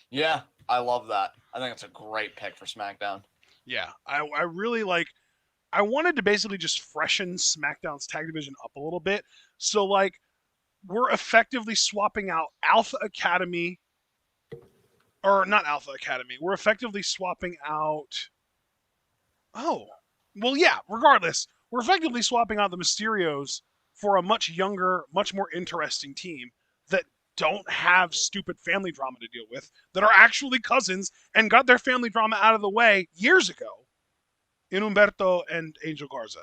Yeah, I love that. I think it's a great pick for SmackDown. Yeah, I really like. I wanted to basically just freshen SmackDown's tag division up a little bit. So like, we're effectively swapping out Alpha Academy, or not Alpha Academy. We're effectively swapping out. Oh, well, yeah. Regardless, we're effectively swapping out the Mysterios for a much younger, much more interesting team that don't have stupid family drama to deal with, that are actually cousins and got their family drama out of the way years ago in Humberto and Angel Garza.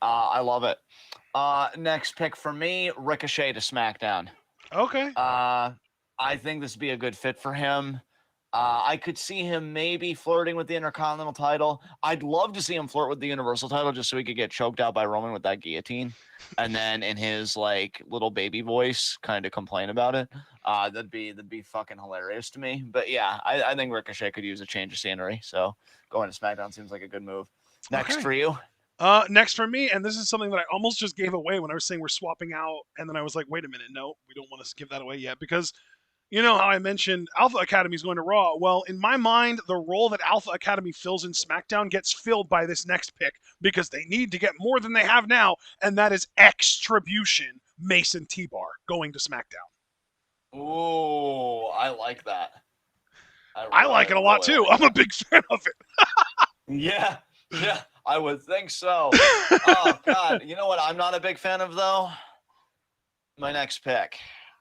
I love it. Next pick for me, Ricochet to SmackDown. Okay. I think this would be a good fit for him. I could see him maybe flirting with the Intercontinental title. I'd love to see him flirt with the Universal title just so he could get choked out by Roman with that guillotine. And then in his like little baby voice kind of complain about it. That'd be fucking hilarious to me. But yeah, I think Ricochet could use a change of scenery. So going to SmackDown seems like a good move. Next for you. Next for me, and this is something that I almost just gave away when I was saying we're swapping out, and then I was like, wait a minute, no, we don't want to give that away yet, because you know how I mentioned Alpha Academy is going to Raw. Well, in my mind, the role that Alpha Academy fills in SmackDown gets filled by this next pick, because they need to get more than they have now, and that is Xtribution Mason T-Bar going to SmackDown. Ooh, I like that. I like it a lot too. I'm a big fan of it. Yeah. I would think so. Oh God, you know what I'm not a big fan of though? My next pick.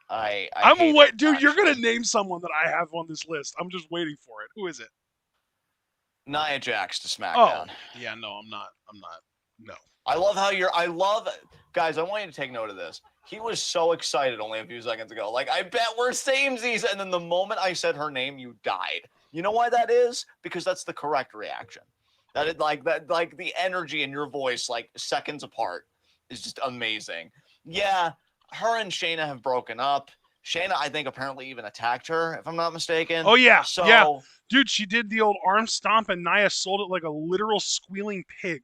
I'm wait, dude. You're gonna name someone that I have on this list. I'm just waiting for it. Who is it? Nia Jax to SmackDown. Oh, yeah, no, I'm not. No. I love guys. I want you to take note of this. He was so excited only a few seconds ago. Like, I bet we're samesies, and then the moment I said her name, you died. You know why that is? Because that's the correct reaction. Like the energy in your voice, like seconds apart, is just amazing. Yeah, her and Shayna have broken up. Shayna, I think, apparently even attacked her, if I'm not mistaken. Oh yeah, so yeah, dude, she did the old arm stomp, and Nia sold it like a literal squealing pig.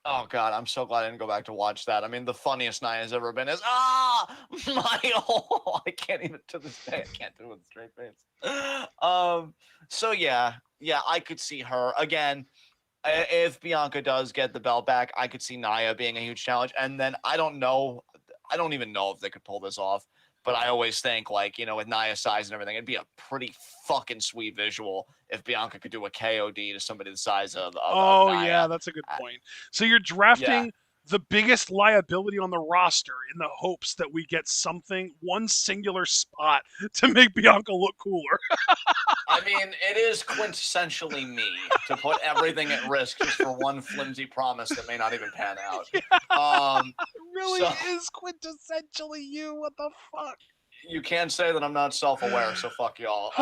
Oh God, I'm so glad I didn't go back to watch that. I mean, the funniest Nia's ever been is I can't even to this day. I can't do it with a straight face. So yeah, I could see her again. If Bianca does get the belt back, I could see Nia being a huge challenge. And then I don't even know if they could pull this off. But I always think, like, you know, with Nia's size and everything, it'd be a pretty fucking sweet visual if Bianca could do a KOD to somebody the size of Nia. Yeah, that's a good point. So you're drafting the biggest liability on the roster in the hopes that we get one singular spot to make Bianca look cooler. I mean, it is quintessentially me to put everything at risk just for one flimsy promise that may not even pan out. It really is quintessentially you. What the fuck? You can't say that I'm not self-aware, so fuck y'all.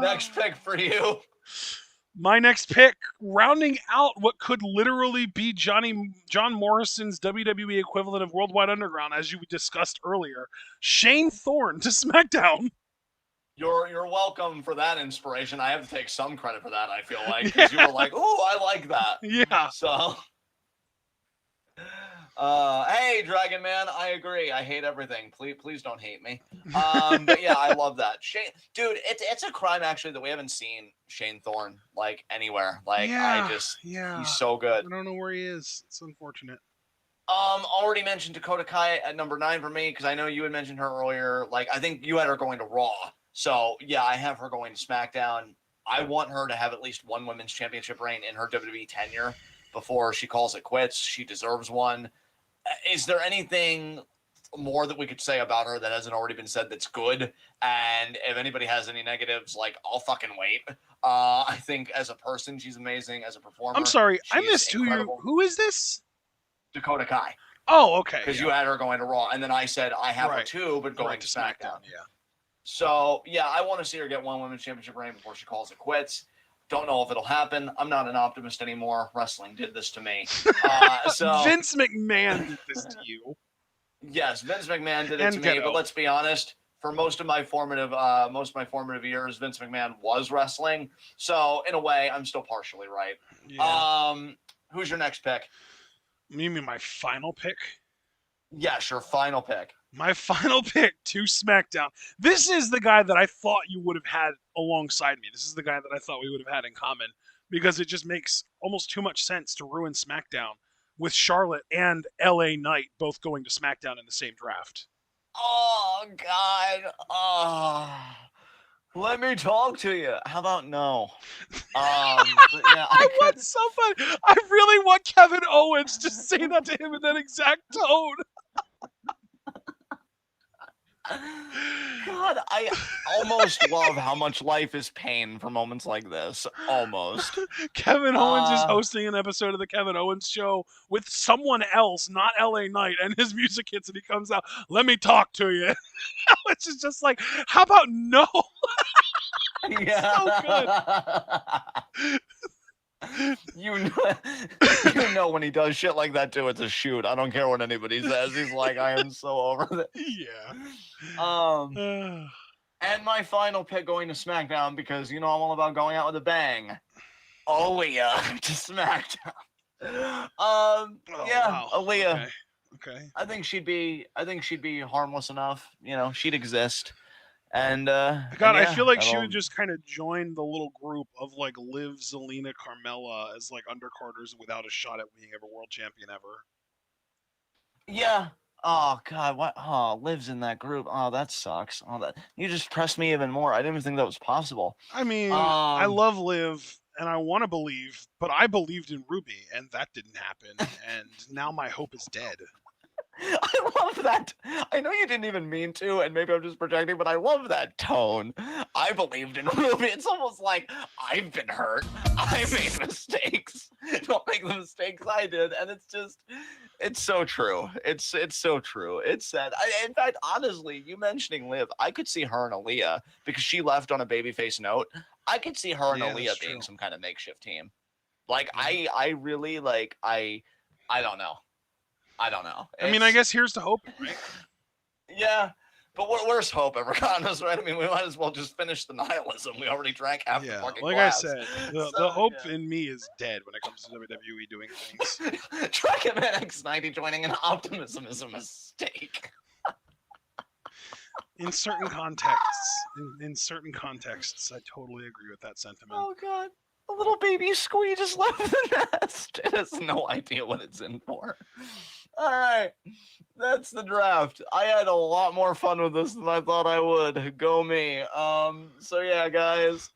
Next pick for you. My next pick, rounding out what could literally be John Morrison's WWE equivalent of Worldwide Underground, as you discussed earlier, Shane Thorne to SmackDown. You're welcome for that inspiration. I have to take some credit for that, I feel like, because you were like, "Ooh, I like that." Yeah. So, hey, Dragon Man, I agree. I hate everything. Please don't hate me. But yeah, I love that. Shane, dude, it's a crime actually that we haven't seen Shane Thorne like anywhere. Like, he's so good. I don't know where he is. It's unfortunate. Already mentioned Dakota Kai at number 9 for me because I know you had mentioned her earlier. Like, I think you had her going to Raw. So yeah, I have her going to SmackDown. I want her to have at least one women's championship reign in her WWE tenure before she calls it quits. She deserves one. Is there anything more that we could say about her that hasn't already been said that's good? And if anybody has any negatives, like, I'll fucking wait. I think as a person, she's amazing. As a performer, I'm sorry, I she's missed incredible. who is this? Dakota Kai. Oh, okay. Because you had her going to Raw, and then I said I have her too, but going to SmackDown. Yeah. So yeah, I want to see her get one women's championship reign before she calls it quits. Don't know if it'll happen. I'm not an optimist anymore. Wrestling did this to me. So Vince McMahon did this to you. Yes, Vince McMahon did it to me. But let's be honest. For most of my formative years, Vince McMahon was wrestling. So in a way, I'm still partially right. Yeah. Who's your next pick? You mean my final pick? Yes, your final pick. My final pick to SmackDown. This is the guy that I thought you would have had alongside me. This is the guy that I thought we would have had in common because it just makes almost too much sense to ruin SmackDown with Charlotte and LA Knight both going to SmackDown in the same draft. Oh, God. Oh. Let me talk to you. How about no? Yeah, I want somebody. I really want Kevin Owens to say that to him in that exact tone. God, I almost love how much life is pain for moments like this. Almost. Kevin Owens is hosting an episode of the Kevin Owens show with someone else, not LA Knight, and his music hits and he comes out, let me talk to you. Which is just like, how about no? Yeah. So good. You know when he does shit like that too, it's a shoot. I don't care what anybody says. He's like, I am so over this. Yeah. And my final pick going to SmackDown because I'm all about going out with a bang. Aaliyah to SmackDown. Wow. Aaliyah. Okay. I think she'd be harmless enough. She'd exist. And God, I feel like she would just kind of join the little group of like Liv, Zelina, Carmella as like undercarders without a shot at being ever world champion ever. Yeah. Oh God, what? Oh, Liv's in that group. Oh, that sucks. Oh, that you just pressed me even more. I didn't even think that was possible. I mean, I love Liv and I want to believe, but I believed in Ruby and that didn't happen. And now my hope is dead. I love that. I know you didn't even mean to, and maybe I'm just projecting, but I love that tone. I believed in Ruby. It's almost like I've been hurt. I made mistakes. Don't make the mistakes I did. And it's so true. It's so true. It's sad. In fact, honestly, you mentioning Liv, I could see her and Aaliyah, because she left on a babyface note. I could see her and Aaliyah being some kind of makeshift team. Like, I really, like, I don't know. I don't know. I mean, I guess here's to hope, right? Yeah, but where's hope ever gotten us, right? I mean, we might as well just finish the nihilism. We already drank half the fucking glass. Like I said, the hope in me is dead when it comes to WWE doing things. Dragon Man X90 joining an optimism is a mistake. In certain contexts, in certain contexts, I totally agree with that sentiment. Oh, God. A little baby squee just left the nest. It has no idea what it's in for. All right, that's the draft. I had a lot more fun with this than I thought I would. Go me. So yeah, guys.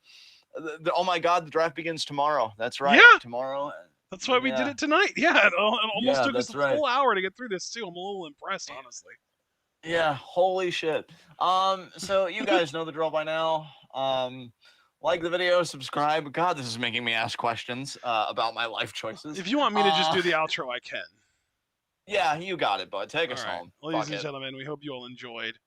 Oh my God, the draft begins tomorrow. That's right. Yeah. Tomorrow. That's why we did it tonight. Yeah, it almost took us a full hour to get through this too. I'm a little impressed, honestly. Yeah, holy shit. So you guys know the drill by now. Like the video, subscribe. God, this is making me ask questions about my life choices. If you want me to just do the outro, I can. Yeah, you got it, bud. Take us home. Ladies and gentlemen, we hope you all enjoyed.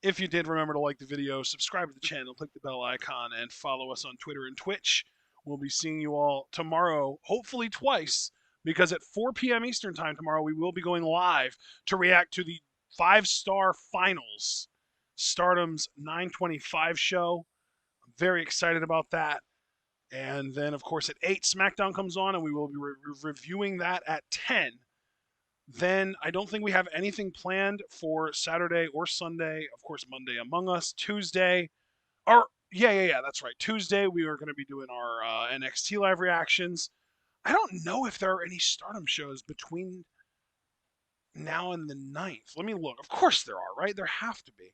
If you did, remember to like the video, subscribe to the channel, click the bell icon, and follow us on Twitter and Twitch. We'll be seeing you all tomorrow, hopefully twice, because at 4 p.m. Eastern Time tomorrow, we will be going live to react to the 5-star finals Stardom's 9:25 show. I'm very excited about that. And then, of course, at 8, SmackDown comes on, and we will be reviewing that at 10. Then I don't think we have anything planned for Saturday or Sunday. Of course, Monday Among Us. Tuesday, or yeah, that's right. Tuesday we are going to be doing our NXT Live Reactions. I don't know if there are any Stardom shows between now and the 9th. Let me look. Of course there are, right? There have to be.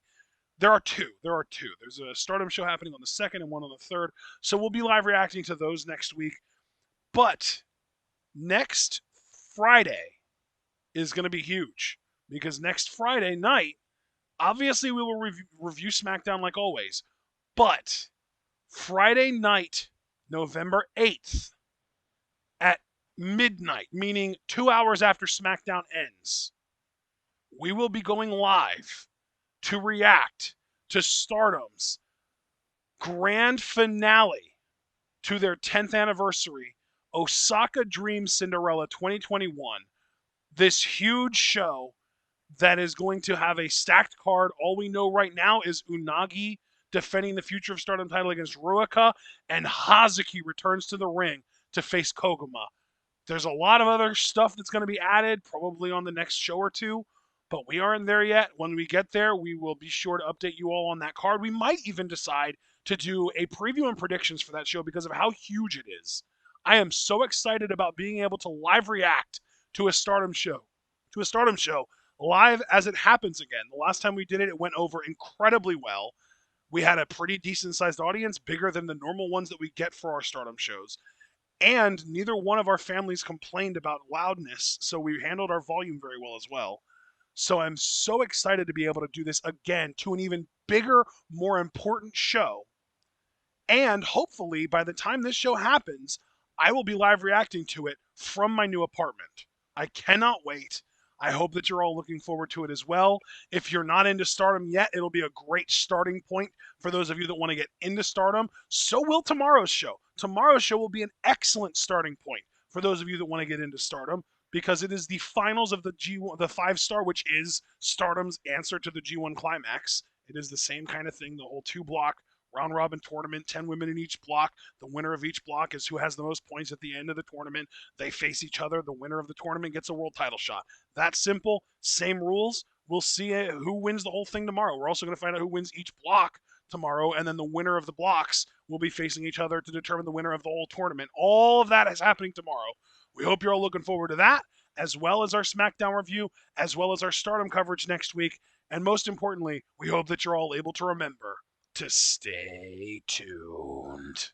There are two. There's a Stardom show happening on the 2nd and one on the 3rd. So we'll be live reacting to those next week. But next Friday is going to be huge because next Friday night, obviously we will review SmackDown like always. But Friday night, November 8th at midnight, meaning 2 hours after SmackDown ends, we will be going live to react to Stardom's grand finale to their 10th anniversary, Osaka Dream Cinderella 2021. This huge show that is going to have a stacked card. All we know right now is Unagi defending the Future of Stardom title against Ruaka, and Hazuki returns to the ring to face Koguma. There's a lot of other stuff that's going to be added, probably on the next show or two, but we aren't there yet. When we get there, we will be sure to update you all on that card. We might even decide to do a preview and predictions for that show because of how huge it is. I am so excited about being able to live react to a Stardom show. Live as it happens again. The last time we did it, it went over incredibly well. We had a pretty decent sized audience, bigger than the normal ones that we get for our Stardom shows. And neither one of our families complained about loudness, so we handled our volume very well as well. So I'm so excited to be able to do this again to an even bigger, more important show. And hopefully, by the time this show happens, I will be live reacting to it from my new apartment. I cannot wait. I hope that you're all looking forward to it as well. If you're not into Stardom yet, it'll be a great starting point for those of you that want to get into Stardom. So will tomorrow's show. Tomorrow's show will be an excellent starting point for those of you that want to get into Stardom because it is the finals of the G1, the 5-star, which is Stardom's answer to the G1 Climax. It is the same kind of thing, the whole 2-block round robin tournament, 10 women in each block. The winner of each block is who has the most points at the end of the tournament. They face each other. The winner of the tournament gets a world title shot. That's simple. Same rules. We'll see who wins the whole thing tomorrow. We're also going to find out who wins each block tomorrow, and then the winner of the blocks will be facing each other to determine the winner of the whole tournament. All of that is happening tomorrow. We hope you're all looking forward to that, as well as our SmackDown review, as well as our Stardom coverage next week. And most importantly, we hope that you're all able to remember to stay tuned.